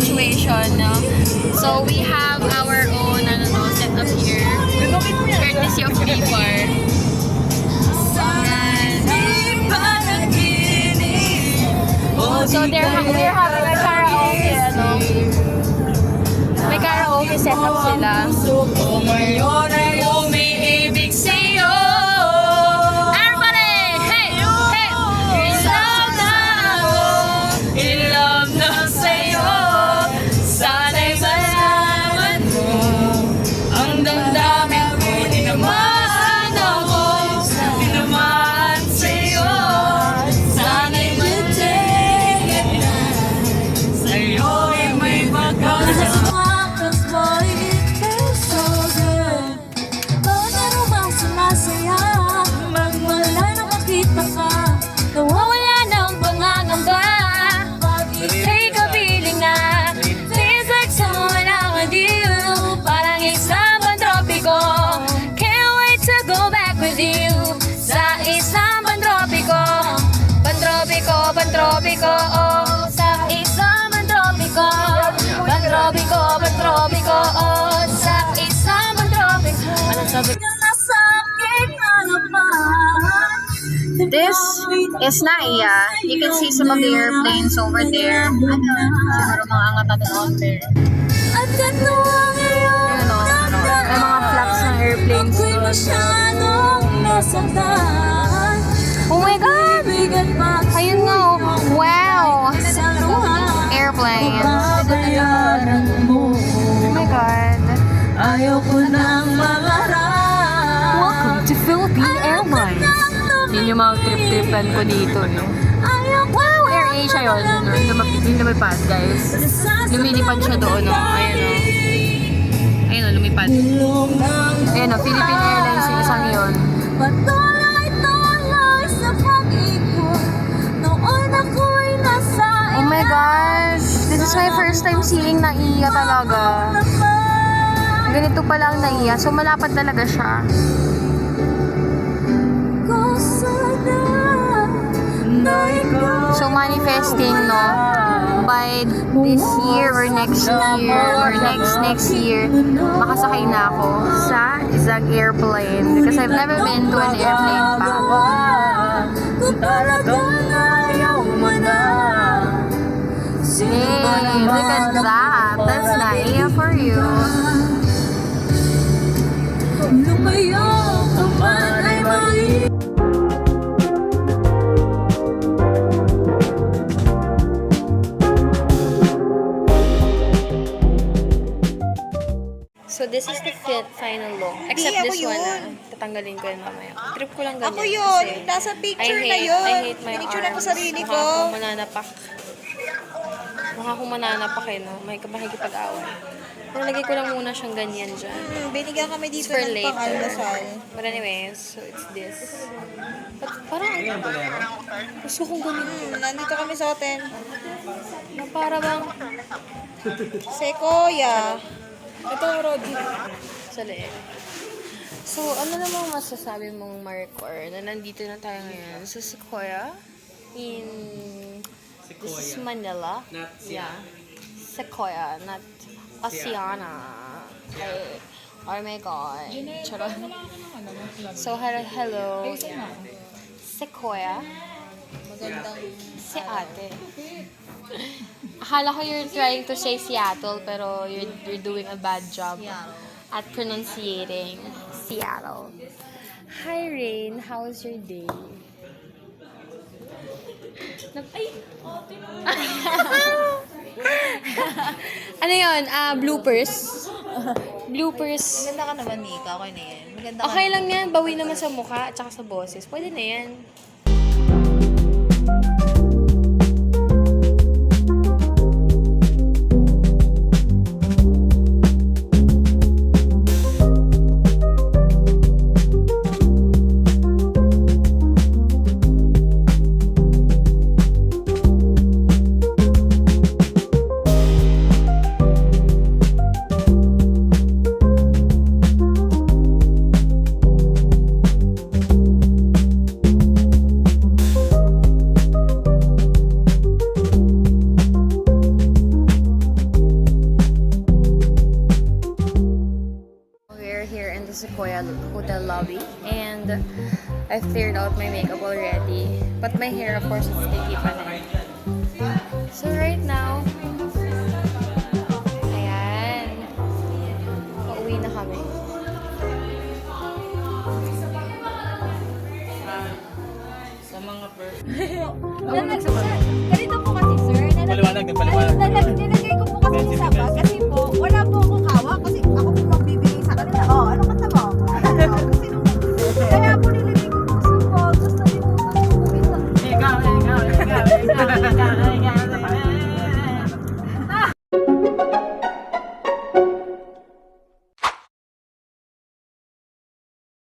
situation, no? So we have our own setup here. Courtesy of Reaper. So we're having a karaoke, may karaoke setup sila. Ngayon ay umiibig sa'yo. Everybody! Hey! Hey! In love na ako. In love na sa'yo. Sana'y malaman mo. Ang damdamin ko, di naman ako. Di naman sa'yo. Sana'y matigil na. Sa'yo'y may pagkakasama. Nawawala na ang pangangamba. Ika'y kapiling na. Feels like someone I with you. Parang isang pantropiko. Can't wait to go back with you. Sa isang pantropiko. Pantropiko, pantropiko, oh. Sa isang pantropiko. Pantropiko, pantropiko, oh. Sa isang pantropiko. Anong sabi? This is Naiya. You can see some of the airplanes over there. Siguro mga angat natin on there. May mga flaps ng airplanes doon. Oh my God! Ayun nga oh. Wow! Airplanes. Oh my God. Ayaw ko nang mangarap. Welcome to Philippine Airlines. Yun yung mga trip-tripan ko dito, no? Wow! AirAsia yun. Yung lumipad, guys. Lumilipad siya doon, no? Ayun, no? Ayun, no? Lumipad. Ayun, no? Philippine Airlines yung isang yun. Oh my gosh! This is my first time seeing Naiya talaga. Ganito pala ang Naiya. So, malapad talaga siya. So manifesting, no, by this year or next year or next year, makasakay na ako sa isang airplane because I've never been to an airplane pa. Hey, look at that. That's Naiya for you. Lumayo ka man ay mali. So this is the final look. Except this one, tatanggalin ko yun mamaya. Trip ko lang ganyan. Ako yun, kasi nasa picture na yun. I hate my Pinicture arms. ko sarili ko. Mukha akong mananapak. Mukha akong mananapak eh, no? May makikipag-away. Pero lagay ko lang muna siyang ganyan dyan. Binigyan kami dito For ng later. pang-almasal. But anyways, so it's this. But parang, gusto kong ganito. Nandito kami sa hotel. Na para bang, Sequoia. ito, Rodi. Sa leeg. So, ano namang masasabi mong Maricor na nandito na tayo ngayon sa Sequoia? This is Manila. Not Yeah. Sequoia, not Oceana. Ay, oh my God. Charot. So, hello. Sequoia. Magandang Si ate. Akala ko you're trying to say Seattle, pero you're doing a bad job at pronunciating Seattle. Hi, Rain. How was your day? Ay! Ano yun? Bloopers? Bloopers. Maganda ka naman, Nika. Okay na yan. Maganda ka Okay lang yan. Bawi naman sa mukha at saka sa boses. Pwede na yan. are here in the Sequoia Hotel lobby, and I've cleared out my makeup already. But my hair, of course, is sticky pa rin. So right now, ayan, pauwi na kami. Sa mga Ano